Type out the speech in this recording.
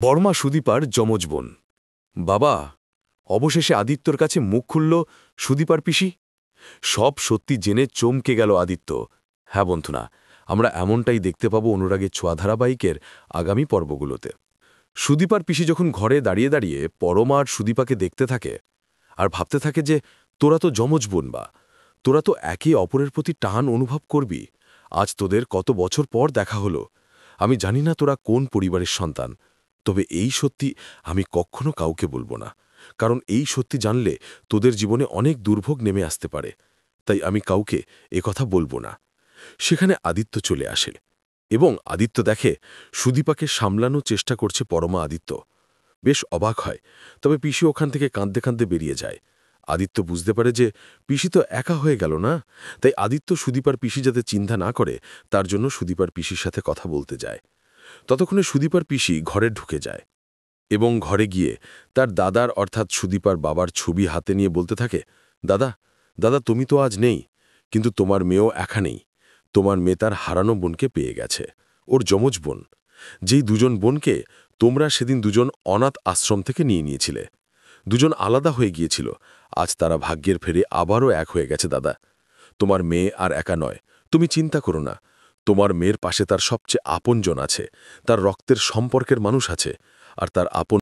বর্মা সুদীপার যমজ বোন। বাবা, অবশেষে আদিত্যর কাছে মুখ খুলল সুদীপার পিসি। সব সত্যি জেনে চমকে গেল আদিত্য। হ্যাঁ বন্ধুনা, আমরা এমনটাই দেখতে পাব অনুরাগের ছোঁয়া ধারাবাহিকের আগামী পর্বগুলোতে। সুদীপার পিসি যখন ঘরে দাঁড়িয়ে দাঁড়িয়ে পরমা আর সুদীপাকে দেখতে থাকে আর ভাবতে থাকে যে তোরা তো যমজ বোন, বা তোরা তো একে অপরের প্রতি টান অনুভব করবি। আজ তোদের কত বছর পর দেখা হলো। আমি জানি না তোরা কোন পরিবারের সন্তান, তবে এই সত্যি আমি কখনো কাউকে বলবো না, কারণ এই সত্যি জানলে তোদের জীবনে অনেক দুর্ভোগ নেমে আসতে পারে। তাই আমি কাউকে একথা বলবো না। সেখানে আদিত্য চলে আসে এবং আদিত্য দেখে সুদীপাকে সামলানোর চেষ্টা করছে পরমা। আদিত্য বেশ অবাক হয়, তবে পিসি ওখান থেকে কাঁদতে কাঁদতে বেরিয়ে যায়। আদিত্য বুঝতে পারে যে পিসি তো একা হয়ে গেল না, তাই আদিত্য সুদীপার পিসি যাতে চিন্তা না করে তার জন্য সুদীপার পিসির সাথে কথা বলতে যায়। ততক্ষণে সুদীপার পিসি ঘরে ঢুকে যায় এবং ঘরে গিয়ে তার দাদার অর্থাৎ সুদীপার বাবার ছবি হাতে নিয়ে বলতে থাকে, দাদা দাদা তুমি তো আজ নেই, কিন্তু তোমার মেয়েও একা নেই। তোমার মেয়ে তার হারানো বোনকে পেয়ে গেছে, ওর যমজ বোন, যেই দুজন বোনকে তোমরা সেদিন দুজন অনাথ আশ্রম থেকে নিয়ে নিয়েছিলে। দুজন আলাদা হয়ে গিয়েছিল, আজ তারা ভাগ্যের ফেরে আবারও এক হয়ে গেছে। দাদা, তোমার মেয়ে আর একা নয়, তুমি চিন্তা করো না। তোমার মেয়ের পাশে তার সবচেয়ে আপনজন আছে, তার রক্তের সম্পর্কের মানুষ আছে, আর তার আপন